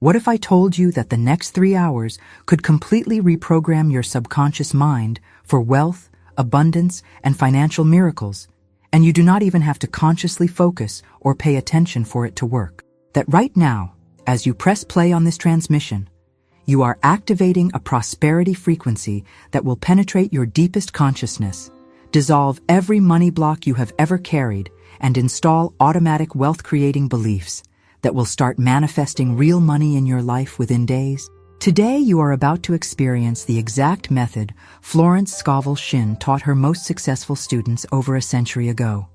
What if I told you that the next 3 hours could completely reprogram your subconscious mind for wealth, abundance, and financial miracles, and you do not even have to consciously focus or pay attention for it to work? That right now, as you press play on this transmission, you are activating a prosperity frequency that will penetrate your deepest consciousness, dissolve every money block you have ever carried, and install automatic wealth-creating beliefs that will start manifesting real money in your life within days. Today you are about to experience the exact method Florence Scovel Shinn taught her most successful students over a century ago.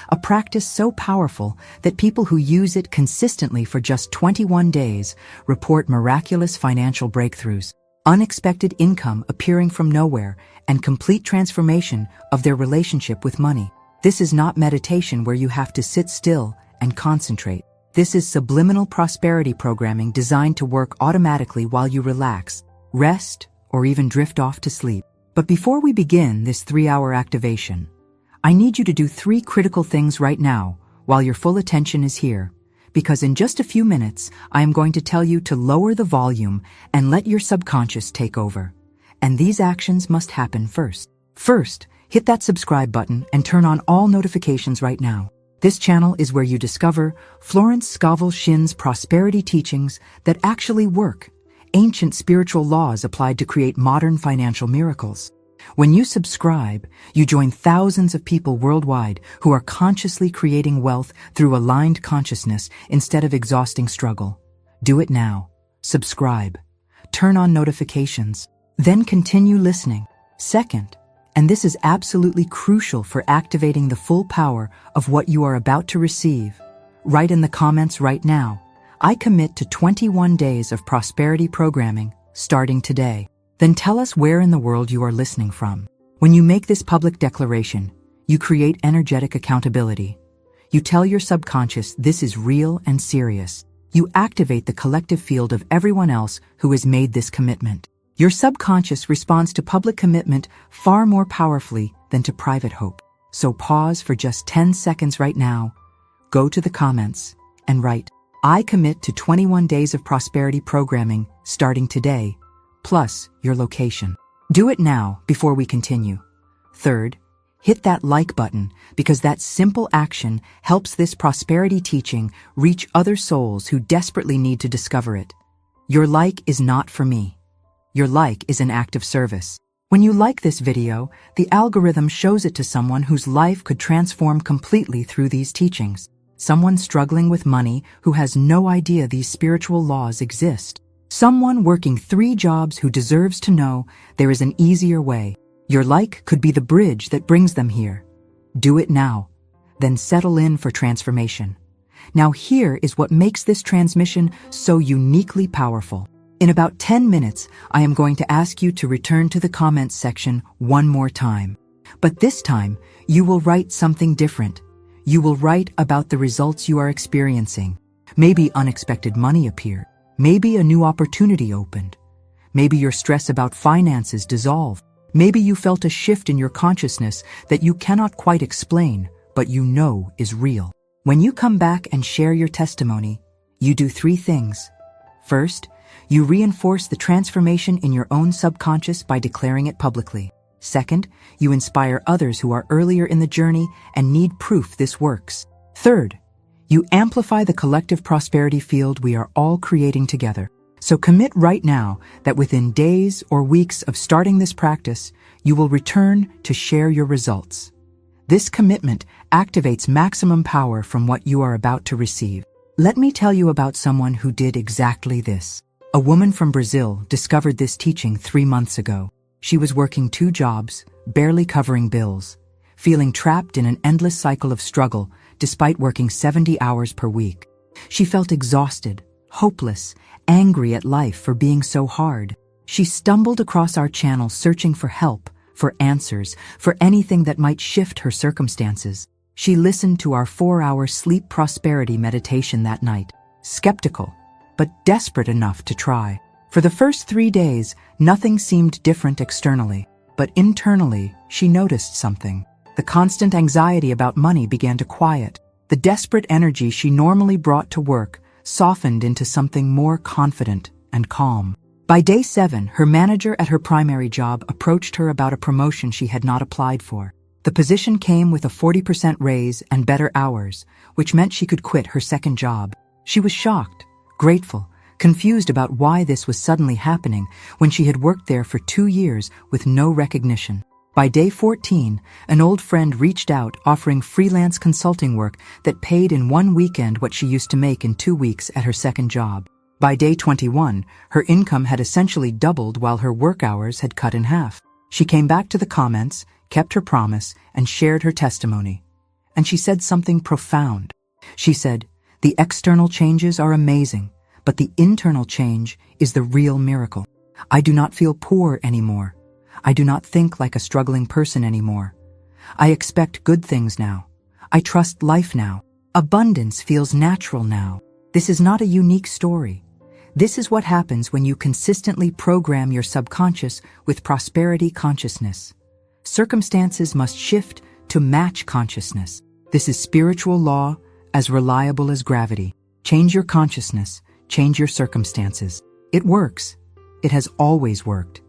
A practice so powerful that people who use it consistently for just 21 days report miraculous financial breakthroughs, unexpected income appearing from nowhere, and complete transformation of their relationship with money. This is not meditation where you have to sit still and concentrate. This is subliminal prosperity programming designed to work automatically while you relax, rest, or even drift off to sleep. But before we begin this 3-hour activation, I need you to do 3 critical things right now while your full attention is here, because in just a few minutes, I am going to tell you to lower the volume and let your subconscious take over. And these actions must happen first. First, hit that subscribe button and turn on all notifications right now. This channel is where you discover Florence Scovel Shinn's prosperity teachings that actually work, ancient spiritual laws applied to create modern financial miracles. When you subscribe, you join thousands of people worldwide who are consciously creating wealth through aligned consciousness instead of exhausting struggle. Do it now. Subscribe. Turn on notifications. Then continue listening. Second, and this is absolutely crucial for activating the full power of what you are about to receive, write in the comments right now, I commit to 21 days of prosperity programming starting today. Then tell us where in the world you are listening from. When you make this public declaration, you create energetic accountability. You tell your subconscious this is real and serious. You activate the collective field of everyone else who has made this commitment. Your subconscious responds to public commitment far more powerfully than to private hope. So pause for just 10 seconds right now, go to the comments, and write, I commit to 21 days of prosperity programming starting today, plus your location. Do it now before we continue. Third, hit that like button because that simple action helps this prosperity teaching reach other souls who desperately need to discover it. Your like is not for me. Your like is an act of service. When you like this video, the algorithm shows it to someone whose life could transform completely through these teachings. Someone struggling with money who has no idea these spiritual laws exist. Someone working 3 jobs who deserves to know there is an easier way. Your like could be the bridge that brings them here. Do it now. Then settle in for transformation. Now here is what makes this transmission so uniquely powerful. In about 10 minutes, I am going to ask you to return to the comments section one more time. But this time, you will write something different. You will write about the results you are experiencing. Maybe unexpected money appeared. Maybe a new opportunity opened. Maybe your stress about finances dissolved. Maybe you felt a shift in your consciousness that you cannot quite explain, but you know is real. When you come back and share your testimony, you do 3 things. First, you reinforce the transformation in your own subconscious by declaring it publicly. Second, you inspire others who are earlier in the journey and need proof this works. Third, you amplify the collective prosperity field we are all creating together. So commit right now that within days or weeks of starting this practice, you will return to share your results. This commitment activates maximum power from what you are about to receive. Let me tell you about someone who did exactly this. A woman from Brazil discovered this teaching 3 months ago. She was working 2 jobs, barely covering bills, feeling trapped in an endless cycle of struggle despite working 70 hours per week. She felt exhausted, hopeless, angry at life for being so hard. She stumbled across our channel searching for help, for answers, for anything that might shift her circumstances. She listened to our 4-hour sleep prosperity meditation that night, skeptical, but desperate enough to try. For the first 3 days, nothing seemed different externally, but internally, she noticed something. The constant anxiety about money began to quiet. The desperate energy she normally brought to work softened into something more confident and calm. By day 7, her manager at her primary job approached her about a promotion she had not applied for. The position came with a 40% raise and better hours, which meant she could quit her second job. She was shocked, grateful, confused about why this was suddenly happening when she had worked there for 2 years with no recognition. By day 14, an old friend reached out offering freelance consulting work that paid in 1 weekend what she used to make in 2 weeks at her second job. By day 21, her income had essentially doubled while her work hours had cut in half. She came back to the comments, kept her promise, and shared her testimony. And she said something profound. She said, "The external changes are amazing, but the internal change is the real miracle. I do not feel poor anymore. I do not think like a struggling person anymore. I expect good things now. I trust life now. Abundance feels natural now." This is not a unique story. This is what happens when you consistently program your subconscious with prosperity consciousness. Circumstances must shift to match consciousness. This is spiritual law, as reliable as gravity. Change your consciousness, change your circumstances. It works. It has always worked.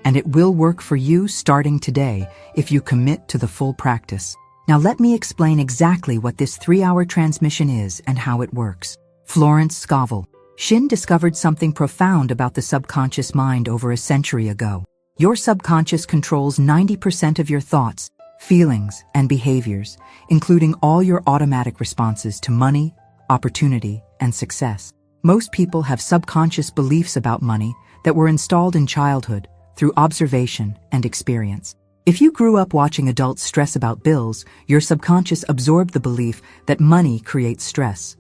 And it will work for you starting today if you commit to the full practice. Now let me explain exactly what this 3-hour transmission is and how it works. Florence Scovel Shinn discovered something profound about the subconscious mind over a century ago. Your subconscious controls 90% of your thoughts, feelings, and behaviors, including all your automatic responses to money, opportunity, and success. Most people have subconscious beliefs about money that were installed in childhood through observation and experience. If you grew up watching adults stress about bills, your subconscious absorbed the belief that money creates stress.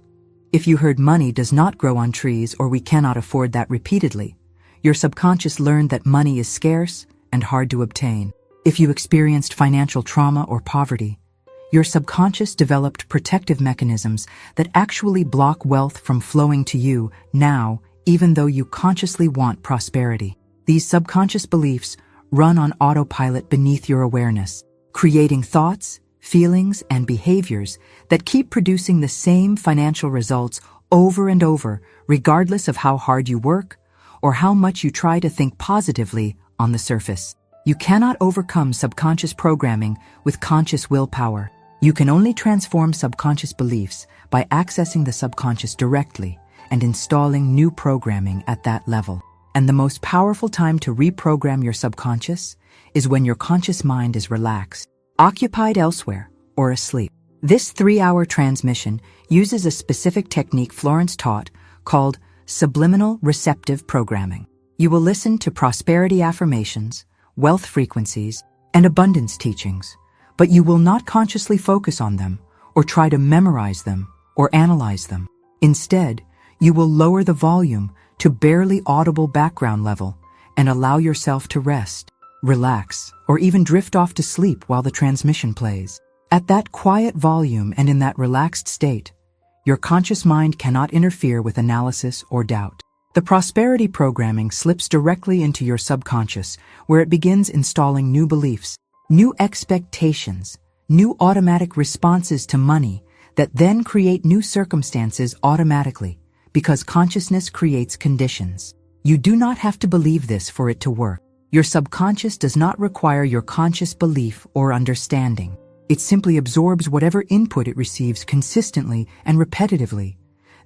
If you heard money does not grow on trees or we cannot afford that repeatedly, your subconscious learned that money is scarce and hard to obtain. If you experienced financial trauma or poverty, your subconscious developed protective mechanisms that actually block wealth from flowing to you now, even though you consciously want prosperity. These subconscious beliefs run on autopilot beneath your awareness, creating thoughts, feelings, and behaviors that keep producing the same financial results over and over, regardless of how hard you work or how much you try to think positively on the surface. You cannot overcome subconscious programming with conscious willpower. You can only transform subconscious beliefs by accessing the subconscious directly and installing new programming at that level. And the most powerful time to reprogram your subconscious is when your conscious mind is relaxed, occupied elsewhere, or asleep. This 3-hour transmission uses a specific technique Florence taught called subliminal receptive programming. You will listen to prosperity affirmations, wealth frequencies, and abundance teachings, but you will not consciously focus on them or try to memorize them or analyze them. Instead, you will lower the volume to barely audible background level and allow yourself to rest, relax, or even drift off to sleep while the transmission plays. At that quiet volume and in that relaxed state, your conscious mind cannot interfere with analysis or doubt. The prosperity programming slips directly into your subconscious, where it begins installing new beliefs, new expectations, new automatic responses to money that then create new circumstances automatically, because consciousness creates conditions. You do not have to believe this for it to work. Your subconscious does not require your conscious belief or understanding. It simply absorbs whatever input it receives consistently and repetitively,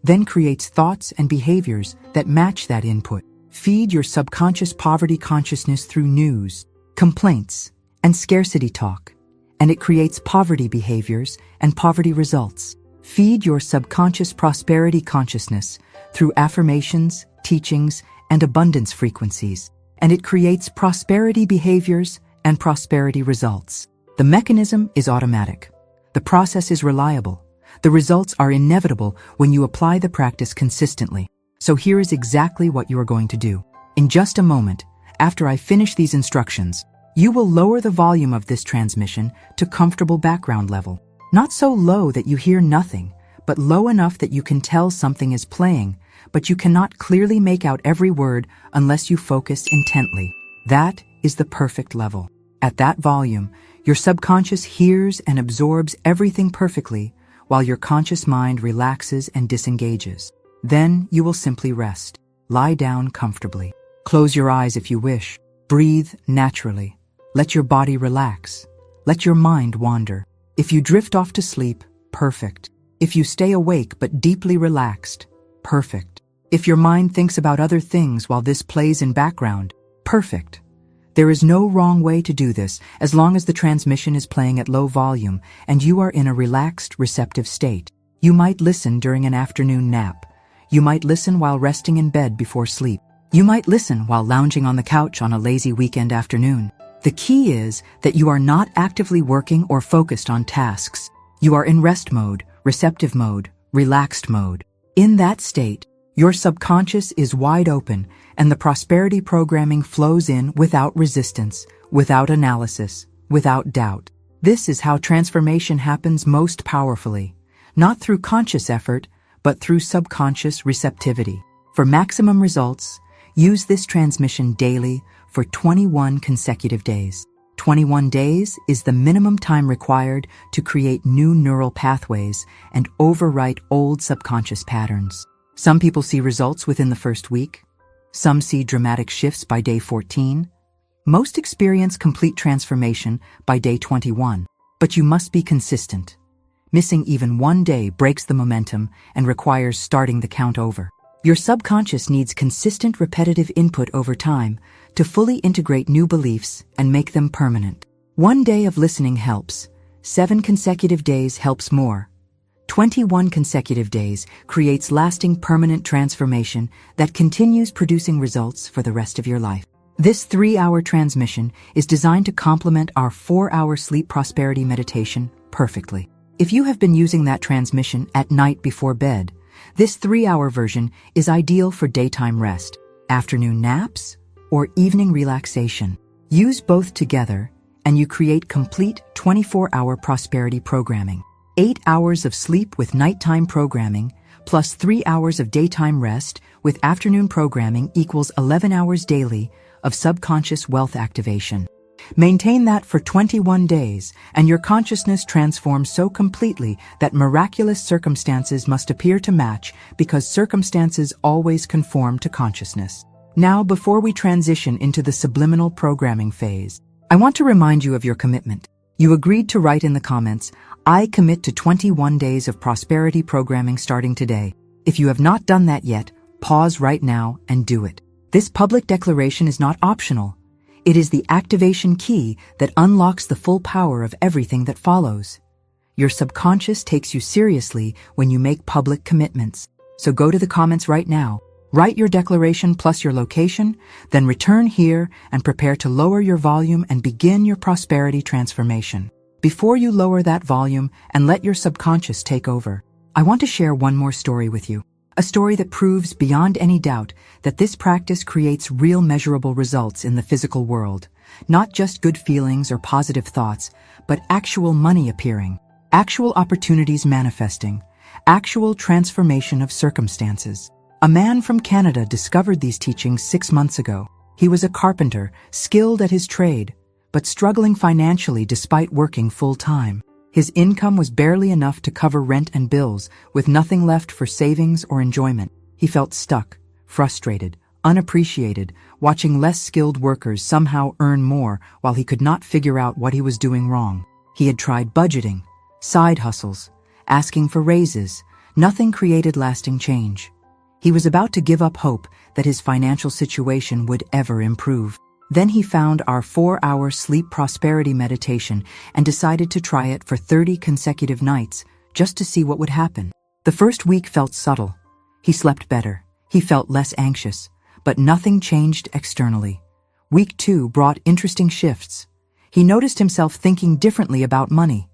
then creates thoughts and behaviors that match that input. Feed your subconscious poverty consciousness through news, complaints, and scarcity talk, and it creates poverty behaviors and poverty results. Feed your subconscious prosperity consciousness through affirmations, teachings, and abundance frequencies, and it creates prosperity behaviors and prosperity results. The mechanism is automatic. The process is reliable. The results are inevitable when you apply the practice consistently. So here is exactly what you are going to do. In just a moment, after I finish these instructions, you will lower the volume of this transmission to comfortable background level. Not so low that you hear nothing, but low enough that you can tell something is playing, but you cannot clearly make out every word unless you focus intently. That is the perfect level. At that volume, your subconscious hears and absorbs everything perfectly, while your conscious mind relaxes and disengages. Then you will simply rest. Lie down comfortably. Close your eyes if you wish. Breathe naturally. Let your body relax. Let your mind wander. If you drift off to sleep, perfect. If you stay awake but deeply relaxed, perfect. If your mind thinks about other things while this plays in background, perfect. There is no wrong way to do this as long as the transmission is playing at low volume and you are in a relaxed, receptive state. You might listen during an afternoon nap. You might listen while resting in bed before sleep. You might listen while lounging on the couch on a lazy weekend afternoon. The key is that you are not actively working or focused on tasks. You are in rest mode, receptive mode, relaxed mode. In that state, your subconscious is wide open and the prosperity programming flows in without resistance, without analysis, without doubt. This is how transformation happens most powerfully, not through conscious effort, but through subconscious receptivity. For maximum results, use this transmission daily for 21 consecutive days. 21 days is the minimum time required to create new neural pathways and overwrite old subconscious patterns. Some people see results within the first week. Some see dramatic shifts by day 14. Most experience complete transformation by day 21. But you must be consistent. Missing even one day breaks the momentum and requires starting the count over. Your subconscious needs consistent repetitive input over time to fully integrate new beliefs and make them permanent. One day of listening helps. 7 consecutive days helps more. 21 consecutive days creates lasting permanent transformation that continues producing results for the rest of your life. This 3-hour transmission is designed to complement our 4-hour sleep prosperity meditation perfectly. If you have been using that transmission at night before bed, this 3-hour version is ideal for daytime rest, afternoon naps, or evening relaxation. Use both together and you create complete 24-hour prosperity programming. 8 hours of sleep with nighttime programming plus 3 hours of daytime rest with afternoon programming equals 11 hours daily of subconscious wealth activation. Maintain that for 21 days, and your consciousness transforms so completely that miraculous circumstances must appear to match because circumstances always conform to consciousness. Now, before we transition into the subliminal programming phase, I want to remind you of your commitment. You agreed to write in the comments, "I commit to 21 days of prosperity programming starting today." If you have not done that yet, pause right now and do it. This public declaration is not optional. It is the activation key that unlocks the full power of everything that follows. Your subconscious takes you seriously when you make public commitments. So go to the comments right now, write your declaration plus your location, then return here and prepare to lower your volume and begin your prosperity transformation. Before you lower that volume and let your subconscious take over, I want to share one more story with you. A story that proves beyond any doubt that this practice creates real measurable results in the physical world. Not just good feelings or positive thoughts, but actual money appearing, actual opportunities manifesting, actual transformation of circumstances. A man from Canada discovered these teachings 6 months ago. He was a carpenter, skilled at his trade, but struggling financially despite working full-time. His income was barely enough to cover rent and bills, with nothing left for savings or enjoyment. He felt stuck, frustrated, unappreciated, watching less skilled workers somehow earn more while he could not figure out what he was doing wrong. He had tried budgeting, side hustles, asking for raises. Nothing created lasting change. He was about to give up hope that his financial situation would ever improve. Then he found our 4-hour sleep prosperity meditation and decided to try it for 30 consecutive nights just to see what would happen. The first week felt subtle. He slept better. He felt less anxious, but nothing changed externally. Week 2 brought interesting shifts. He noticed himself thinking differently about money.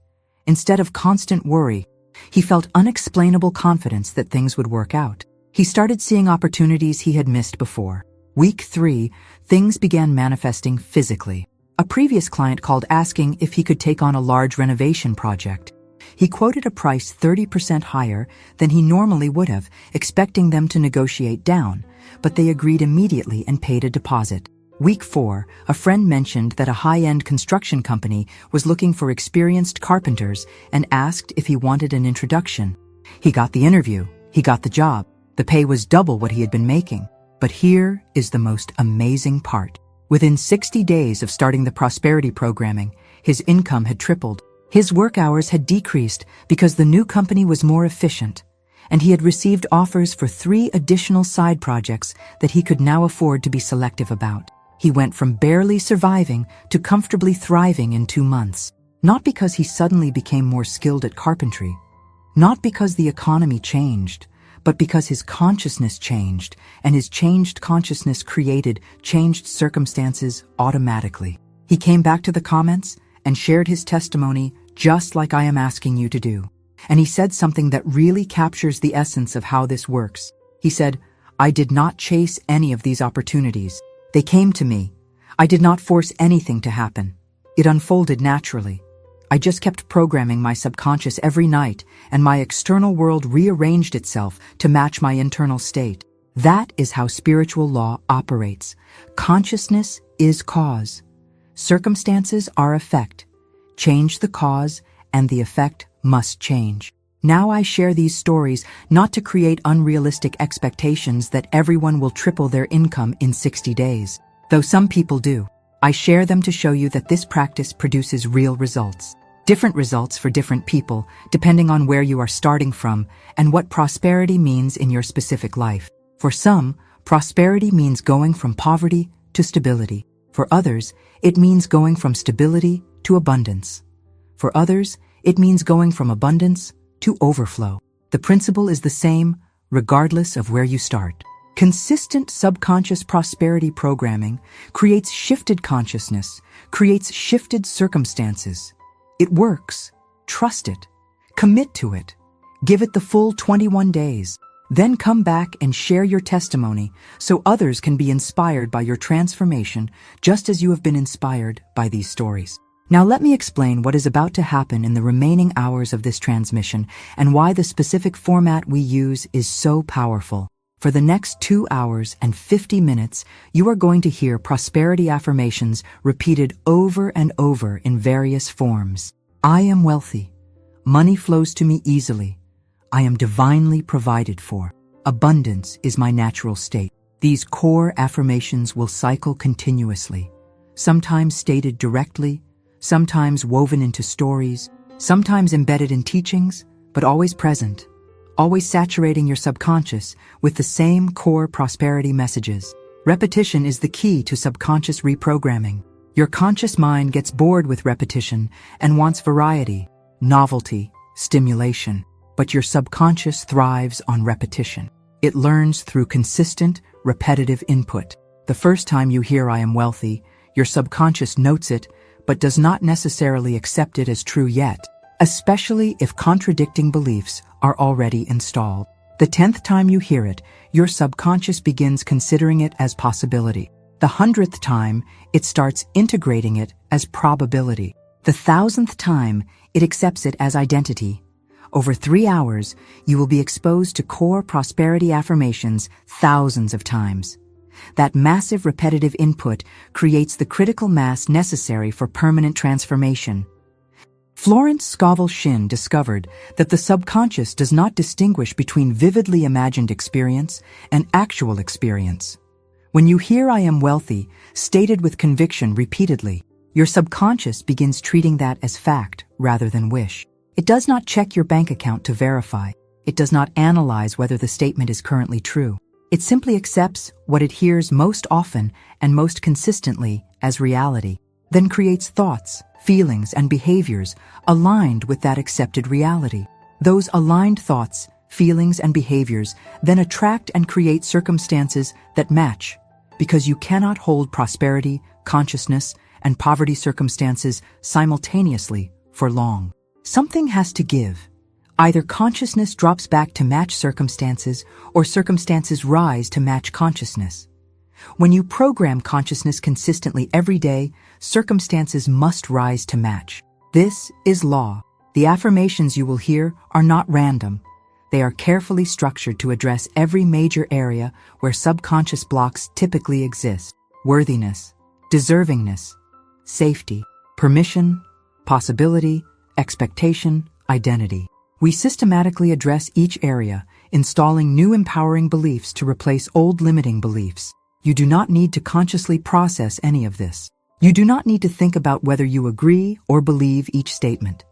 Instead of constant worry, he felt unexplainable confidence that things would work out. He started seeing opportunities he had missed before. Week 3, things began manifesting physically. A previous client called asking if he could take on a large renovation project. He quoted a price 30% higher than he normally would have, expecting them to negotiate down, but they agreed immediately and paid a deposit. Week 4, a friend mentioned that a high-end construction company was looking for experienced carpenters and asked if he wanted an introduction. He got the interview. He got the job. The pay was double what he had been making. But here is the most amazing part. Within 60 days of starting the prosperity programming, his income had tripled. His work hours had decreased because the new company was more efficient, and he had received offers for 3 additional side projects that he could now afford to be selective about. He went from barely surviving to comfortably thriving in 2 months. Not because he suddenly became more skilled at carpentry, not because the economy changed, but because his consciousness changed, and his changed consciousness created changed circumstances automatically. He came back to the comments and shared his testimony just like I am asking you to do. And he said something that really captures the essence of how this works. He said, "I did not chase any of these opportunities. They came to me. I did not force anything to happen. It unfolded naturally. I just kept programming my subconscious every night, and my external world rearranged itself to match my internal state." That is how spiritual law operates. Consciousness is cause. Circumstances are effect. Change the cause, and the effect must change. Now I share these stories not to create unrealistic expectations that everyone will triple their income in 60 days, though some people do. I share them to show you that this practice produces real results. Different results for different people, depending on where you are starting from and what prosperity means in your specific life. For some, prosperity means going from poverty to stability. For others, it means going from stability to abundance. For others, it means going from abundance to overflow. The principle is the same, regardless of where you start. Consistent subconscious prosperity programming creates shifted consciousness, creates shifted circumstances. It works. Trust it. Commit to it. Give it the full 21 days. Then come back and share your testimony so others can be inspired by your transformation just as you have been inspired by these stories. Now let me explain what is about to happen in the remaining hours of this transmission and why the specific format we use is so powerful. For the next 2 hours and 50 minutes, you are going to hear prosperity affirmations repeated over and over in various forms. I am wealthy. Money flows to me easily. I am divinely provided for. Abundance is my natural state. These core affirmations will cycle continuously, sometimes stated directly, sometimes woven into stories, sometimes embedded in teachings, but always present. Always saturating your subconscious with the same core prosperity messages. Repetition is the key to subconscious reprogramming. Your conscious mind gets bored with repetition and wants variety, novelty, stimulation. But your subconscious thrives on repetition. It learns through consistent, repetitive input. The first time you hear "I am wealthy," your subconscious notes it, but does not necessarily accept it as true yet, especially if contradicting beliefs are already installed. The 10th time you hear it, your subconscious begins considering it as possibility. The 100th time, it starts integrating it as probability. The 1000th time, it accepts it as identity. Over 3 hours, you will be exposed to core prosperity affirmations thousands of times. That massive repetitive input creates the critical mass necessary for permanent transformation. Florence Scovel Shinn discovered that the subconscious does not distinguish between vividly imagined experience and actual experience. When you hear "I am wealthy" stated with conviction repeatedly, your subconscious begins treating that as fact rather than wish. It does not check your bank account to verify. It does not analyze whether the statement is currently true. It simply accepts what it hears most often and most consistently as reality, then creates thoughts, feelings, and behaviors aligned with that accepted reality. Those aligned thoughts, feelings, and behaviors then attract and create circumstances that match, because you cannot hold prosperity, consciousness, and poverty circumstances simultaneously for long. Something has to give. Either consciousness drops back to match circumstances, or circumstances rise to match consciousness. When you program consciousness consistently every day, circumstances must rise to match. This is law. The affirmations you will hear are not random. They are carefully structured to address every major area where subconscious blocks typically exist: worthiness, deservingness, safety, permission, possibility, expectation, identity. We systematically address each area installing new empowering beliefs to replace old limiting beliefs. You do not need to consciously process any of this. You do not need to think about whether you agree or believe each statement.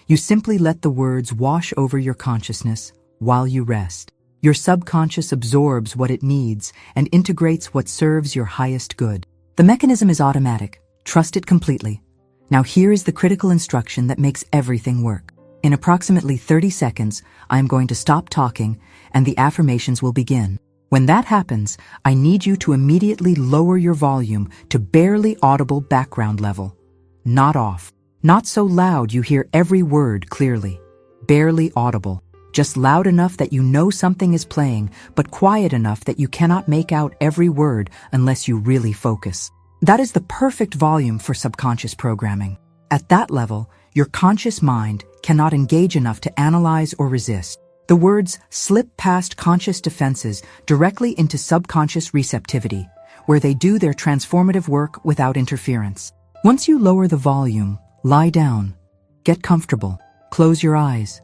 You simply let the words wash over your consciousness while you rest. Your subconscious absorbs what it needs and integrates what serves your highest good. The mechanism is automatic. Trust it completely. Now here is the critical instruction that makes everything work. In approximately 30 seconds, I am going to stop talking and the affirmations will begin. When that happens, I need you to immediately lower your volume to barely audible background level. Not off. Not so loud you hear every word clearly. Barely audible. Just loud enough that you know something is playing, but quiet enough that you cannot make out every word unless you really focus. That is the perfect volume for subconscious programming. At that level, your conscious mind cannot engage enough to analyze or resist. The words slip past conscious defenses directly into subconscious receptivity, where they do their transformative work without interference. Once you lower the volume, lie down, get comfortable, close your eyes.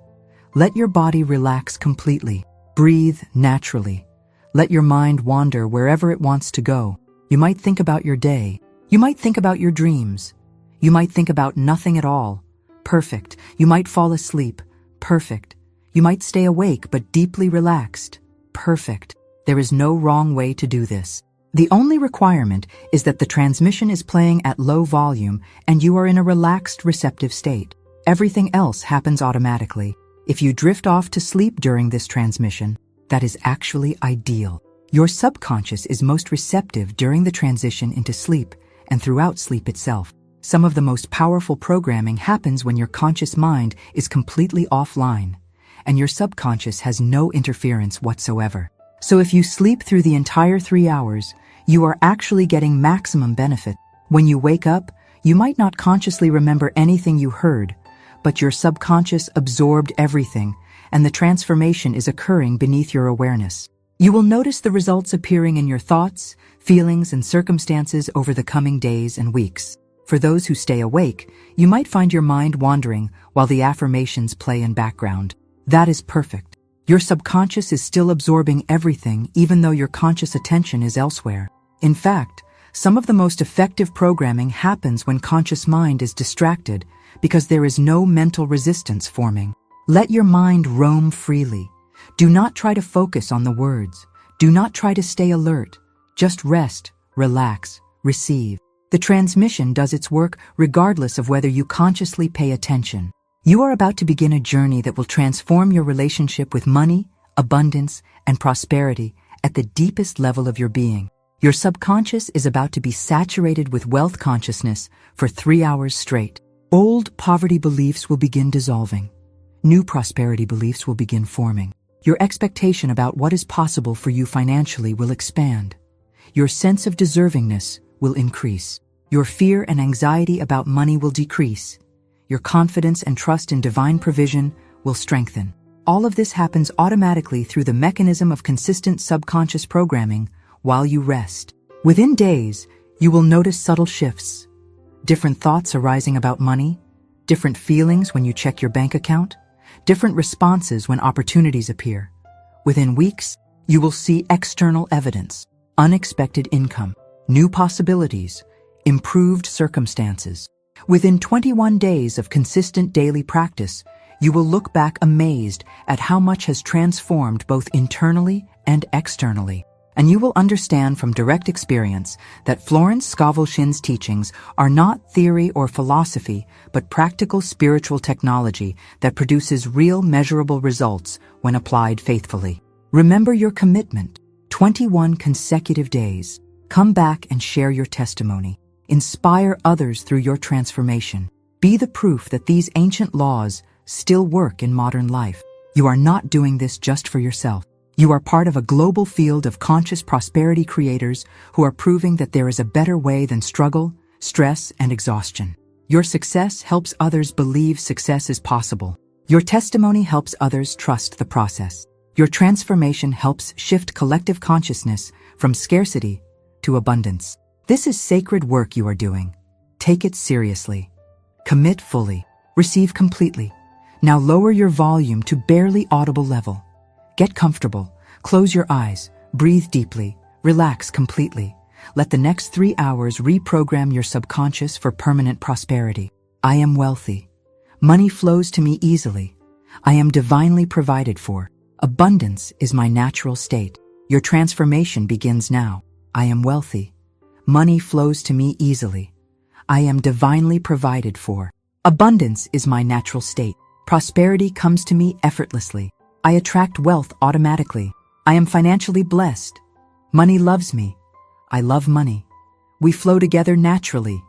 Let your body relax completely. Breathe naturally. Let your mind wander wherever it wants to go. You might think about your day. You might think about your dreams. You might think about nothing at all. Perfect. You might fall asleep. Perfect. You might stay awake but deeply relaxed. Perfect. There is no wrong way to do this. The only requirement is that the transmission is playing at low volume and you are in a relaxed, receptive state. Everything else happens automatically. If you drift off to sleep during this transmission, that is actually ideal. Your subconscious is most receptive during the transition into sleep and throughout sleep itself. Some of the most powerful programming happens when your conscious mind is completely offline and your subconscious has no interference whatsoever. So if you sleep through the entire 3 hours, you are actually getting maximum benefit. When you wake up, you might not consciously remember anything you heard, but your subconscious absorbed everything, and the transformation is occurring beneath your awareness. You will notice the results appearing in your thoughts, feelings, and circumstances over the coming days and weeks. For those who stay awake, you might find your mind wandering while the affirmations play in background. That is perfect. Your subconscious is still absorbing everything even though your conscious attention is elsewhere. In fact, some of the most effective programming happens when conscious mind is distracted because there is no mental resistance forming. Let your mind roam freely. Do not try to focus on the words. Do not try to stay alert. Just rest, relax, receive. The transmission does its work regardless of whether you consciously pay attention. You are about to begin a journey that will transform your relationship with money, abundance, and prosperity at the deepest level of your being. Your subconscious is about to be saturated with wealth consciousness for 3 hours straight. Old poverty beliefs will begin dissolving. New prosperity beliefs will begin forming. Your expectation about what is possible for you financially will expand. Your sense of deservingness will increase. Your fear and anxiety about money will decrease. Your confidence and trust in divine provision will strengthen. All of this happens automatically through the mechanism of consistent subconscious programming while you rest. Within days, you will notice subtle shifts. Different thoughts arising about money, different feelings when you check your bank account, different responses when opportunities appear. Within weeks, you will see external evidence, unexpected income, new possibilities, improved circumstances. Within 21 days of consistent daily practice, you will look back amazed at how much has transformed both internally and externally. And you will understand from direct experience that Florence Scovel Shinn's teachings are not theory or philosophy, but practical spiritual technology that produces real measurable results when applied faithfully. Remember your commitment, 21 consecutive days. Come back and share your testimony. Inspire others through your transformation. Be the proof that these ancient laws still work in modern life. You are not doing this just for yourself. You are part of a global field of conscious prosperity creators who are proving that there is a better way than struggle, stress, and exhaustion. Your success helps others believe success is possible. Your testimony helps others trust the process. Your transformation helps shift collective consciousness from scarcity to abundance. This is sacred work you are doing. Take it seriously. Commit fully. Receive completely. Now lower your volume to barely audible level. Get comfortable, close your eyes, breathe deeply, relax completely. Let the next 3 hours reprogram your subconscious for permanent prosperity. I am wealthy. Money flows to me easily. I am divinely provided for. Abundance is my natural state. Your transformation begins now. I am wealthy. Money flows to me easily. I am divinely provided for. Abundance is my natural state. Prosperity comes to me effortlessly. I attract wealth automatically. I am financially blessed. Money loves me. I love money. We flow together naturally.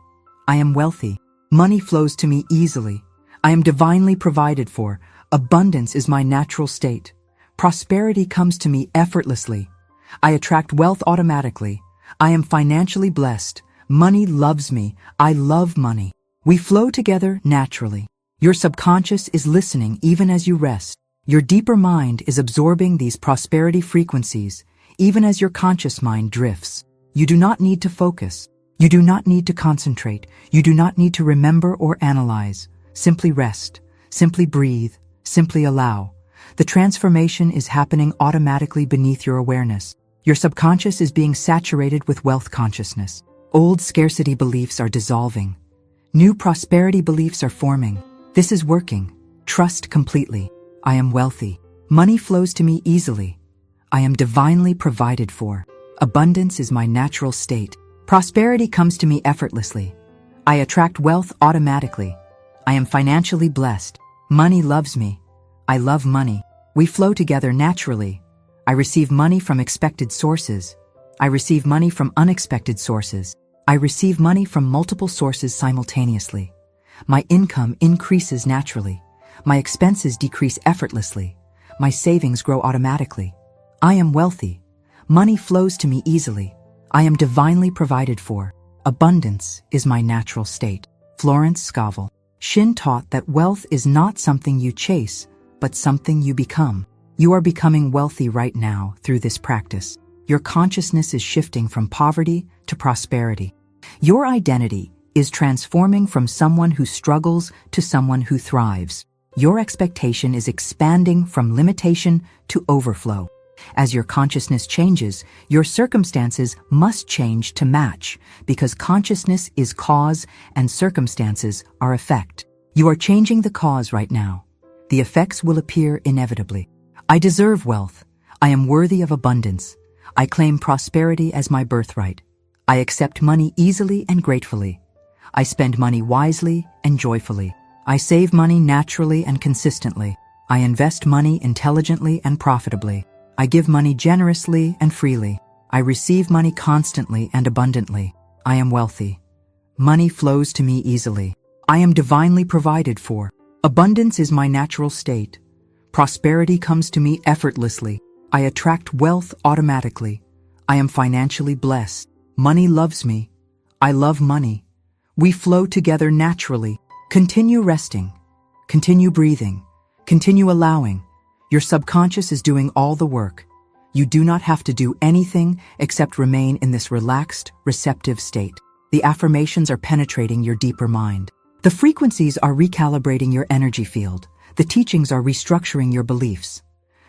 I am wealthy. Money flows to me easily. I am divinely provided for. Abundance is my natural state. Prosperity comes to me effortlessly. I attract wealth automatically. I am financially blessed. Money loves me. I love money. We flow together naturally. Your subconscious is listening even as you rest. Your deeper mind is absorbing these prosperity frequencies, even as your conscious mind drifts. You do not need to focus. You do not need to concentrate. You do not need to remember or analyze. Simply rest. Simply breathe. Simply allow. The transformation is happening automatically beneath your awareness. Your subconscious is being saturated with wealth consciousness. Old scarcity beliefs are dissolving. New prosperity beliefs are forming. This is working. Trust completely. I am wealthy. Money flows to me easily. I am divinely provided for. Abundance is my natural state. Prosperity comes to me effortlessly. I attract wealth automatically. I am financially blessed. Money loves me. I love money. We flow together naturally. I receive money from expected sources. I receive money from unexpected sources. I receive money from multiple sources simultaneously. My income increases naturally. My expenses decrease effortlessly. My savings grow automatically. I am wealthy. Money flows to me easily. I am divinely provided for. Abundance is my natural state. Florence Scovel Shinn taught that wealth is not something you chase, but something you become. You are becoming wealthy right now through this practice. Your consciousness is shifting from poverty to prosperity. Your identity is transforming from someone who struggles to someone who thrives. Your expectation is expanding from limitation to overflow. As your consciousness changes, your circumstances must change to match, because consciousness is cause and circumstances are effect. You are changing the cause right now. The effects will appear inevitably. I deserve wealth. I am worthy of abundance. I claim prosperity as my birthright. I accept money easily and gratefully. I spend money wisely and joyfully. I save money naturally and consistently. I invest money intelligently and profitably. I give money generously and freely. I receive money constantly and abundantly. I am wealthy. Money flows to me easily. I am divinely provided for. Abundance is my natural state. Prosperity comes to me effortlessly. I attract wealth automatically. I am financially blessed. Money loves me. I love money. We flow together naturally. Continue resting. Continue breathing. Continue allowing. Your subconscious is doing all the work. You do not have to do anything except remain in this relaxed, receptive state. The affirmations are penetrating your deeper mind. The frequencies are recalibrating your energy field. The teachings are restructuring your beliefs.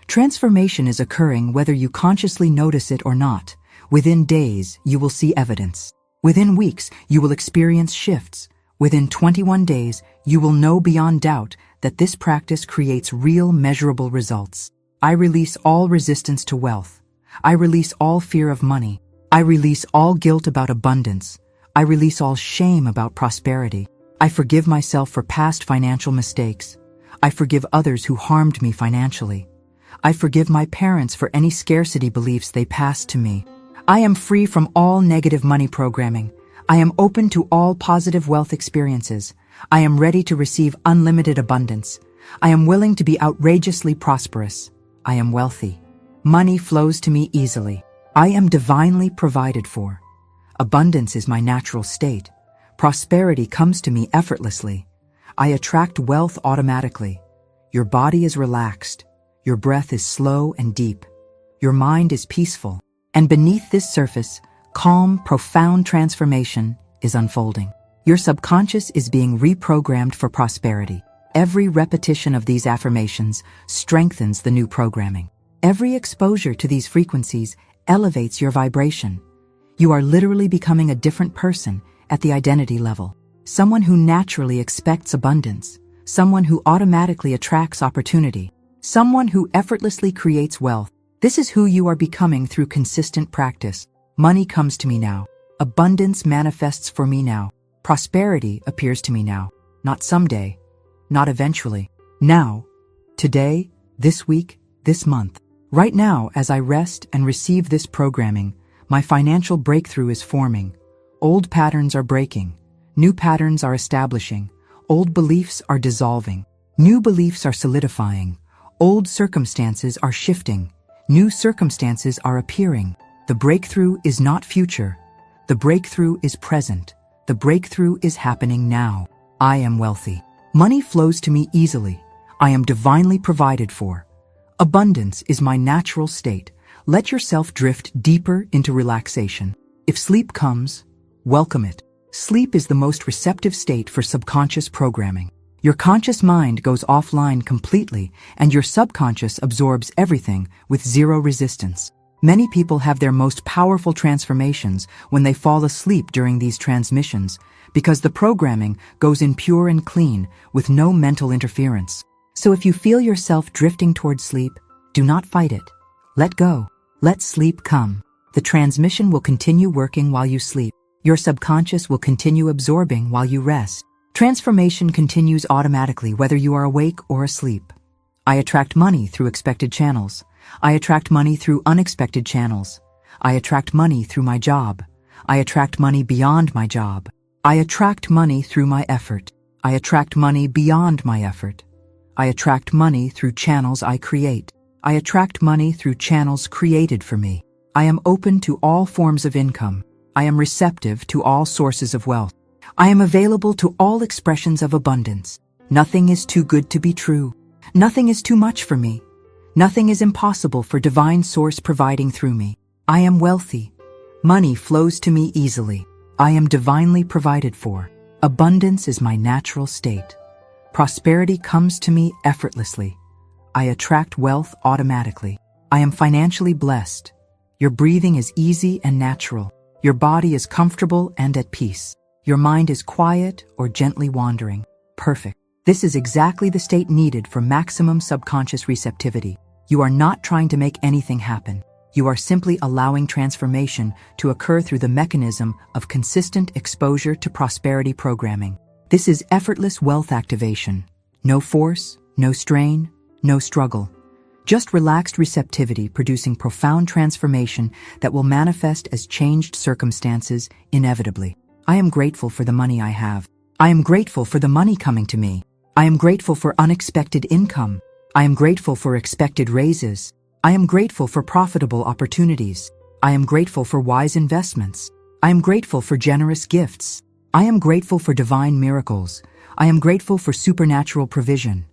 Transformation is occurring whether you consciously notice it or not. Within days, you will see evidence. Within weeks, you will experience shifts. Within 21 days, you will know beyond doubt that this practice creates real, measurable results. I release all resistance to wealth. I release all fear of money. I release all guilt about abundance. I release all shame about prosperity. I forgive myself for past financial mistakes. I forgive others who harmed me financially. I forgive my parents for any scarcity beliefs they passed to me. I am free from all negative money programming. I am open to all positive wealth experiences. I am ready to receive unlimited abundance. I am willing to be outrageously prosperous. I am wealthy. Money flows to me easily. I am divinely provided for. Abundance is my natural state. Prosperity comes to me effortlessly. I attract wealth automatically. Your body is relaxed. Your breath is slow and deep. Your mind is peaceful. And beneath this surface, calm, profound transformation is unfolding. Your subconscious is being reprogrammed for prosperity. Every repetition of these affirmations strengthens the new programming. Every exposure to these frequencies elevates your vibration. You are literally becoming a different person at the identity level. Someone who naturally expects abundance. Someone who automatically attracts opportunity. Someone who effortlessly creates wealth. This is who you are becoming through consistent practice. Money comes to me now. Abundance manifests for me now. Prosperity appears to me now. Not someday. Not eventually. Now. Today. This week. This month. Right now, as I rest and receive this programming, my financial breakthrough is forming. Old patterns are breaking. New patterns are establishing. Old beliefs are dissolving. New beliefs are solidifying. Old circumstances are shifting. New circumstances are appearing. The breakthrough is not future. The breakthrough is present. The breakthrough is happening now. I am wealthy. Money flows to me easily. I am divinely provided for. Abundance is my natural state. Let yourself drift deeper into relaxation. If sleep comes, welcome it. Sleep is the most receptive state for subconscious programming. Your conscious mind goes offline completely, and your subconscious absorbs everything with zero resistance. Many people have their most powerful transformations when they fall asleep during these transmissions, because the programming goes in pure and clean with no mental interference. So if you feel yourself drifting towards sleep, do not fight it. Let go. Let sleep come. The transmission will continue working while you sleep. Your subconscious will continue absorbing while you rest. Transformation continues automatically whether you are awake or asleep. I attract money through expected channels. I attract money through unexpected channels. I attract money through my job. I attract money beyond my job. I attract money through my effort. I attract money beyond my effort. I attract money through channels I create. I attract money through channels created for me. I am open to all forms of income. I am receptive to all sources of wealth. I am available to all expressions of abundance. Nothing is too good to be true. Nothing is too much for me. Nothing is impossible for divine source providing through me. I am wealthy. Money flows to me easily. I am divinely provided for. Abundance is my natural state. Prosperity comes to me effortlessly. I attract wealth automatically. I am financially blessed. Your breathing is easy and natural. Your body is comfortable and at peace. Your mind is quiet or gently wandering. Perfect. This is exactly the state needed for maximum subconscious receptivity. You are not trying to make anything happen. You are simply allowing transformation to occur through the mechanism of consistent exposure to prosperity programming. This is effortless wealth activation. No force, no strain, no struggle. Just relaxed receptivity producing profound transformation that will manifest as changed circumstances inevitably. I am grateful for the money I have. I am grateful for the money coming to me. I am grateful for unexpected income. I am grateful for expected raises. I am grateful for profitable opportunities. I am grateful for wise investments. I am grateful for generous gifts. I am grateful for divine miracles. I am grateful for supernatural provision.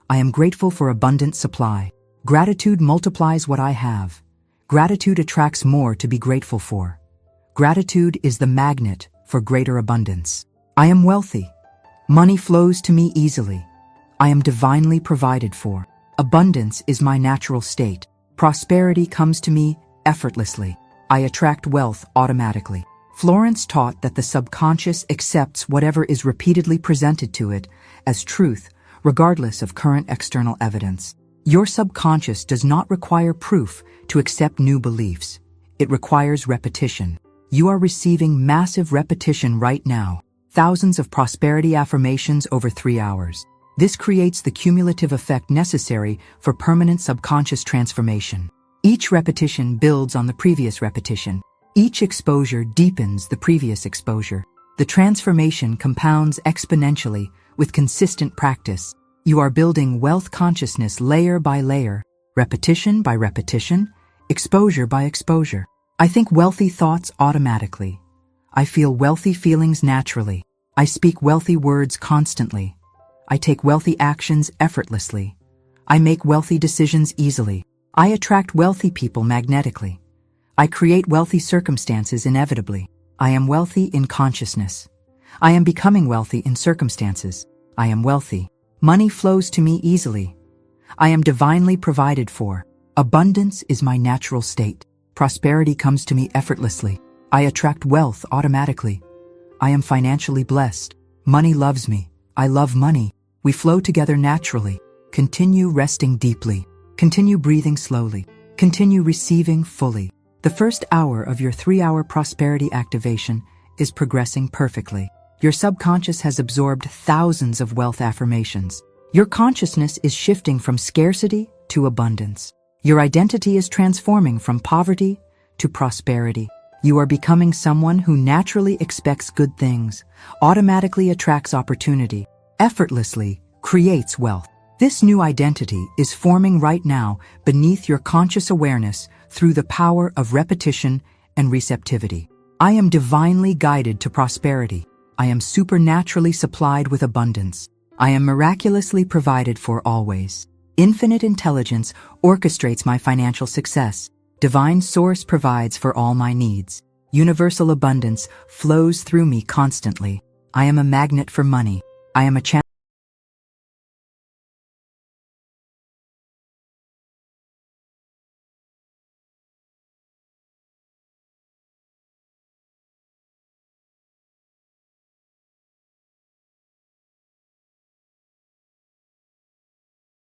I am grateful for abundant supply. Gratitude multiplies what I have. Gratitude attracts more to be grateful for. Gratitude is the magnet for greater abundance. I am wealthy. Money flows to me easily. I am divinely provided for. Abundance is my natural state. Prosperity comes to me effortlessly. I attract wealth automatically. Florence taught that the subconscious accepts whatever is repeatedly presented to it as truth, regardless of current external evidence. Your subconscious does not require proof to accept new beliefs. It requires repetition. You are receiving massive repetition right now. Thousands of prosperity affirmations over 3 hours. This creates the cumulative effect necessary for permanent subconscious transformation. Each repetition builds on the previous repetition. Each exposure deepens the previous exposure. The transformation compounds exponentially with consistent practice. You are building wealth consciousness layer by layer, repetition by repetition, exposure by exposure. I think wealthy thoughts automatically. I feel wealthy feelings naturally. I speak wealthy words constantly. I take wealthy actions effortlessly. I make wealthy decisions easily. I attract wealthy people magnetically. I create wealthy circumstances inevitably. I am wealthy in consciousness. I am becoming wealthy in circumstances. I am wealthy. Money flows to me easily. I am divinely provided for. Abundance is my natural state. Prosperity comes to me effortlessly. I attract wealth automatically. I am financially blessed. Money loves me. I love money. We flow together naturally. Continue resting deeply. Continue breathing slowly. Continue receiving fully. The first hour of your 3-hour prosperity activation is progressing perfectly. Your subconscious has absorbed thousands of wealth affirmations. Your consciousness is shifting from scarcity to abundance. Your identity is transforming from poverty to prosperity. You are becoming someone who naturally expects good things, automatically attracts opportunity, effortlessly creates wealth. This new identity is forming right now beneath your conscious awareness through the power of repetition and receptivity. I am divinely guided to prosperity. I am supernaturally supplied with abundance. I am miraculously provided for always. Infinite intelligence orchestrates my financial success. Divine source provides for all my needs. Universal abundance flows through me constantly. I am a magnet for money. I am a channel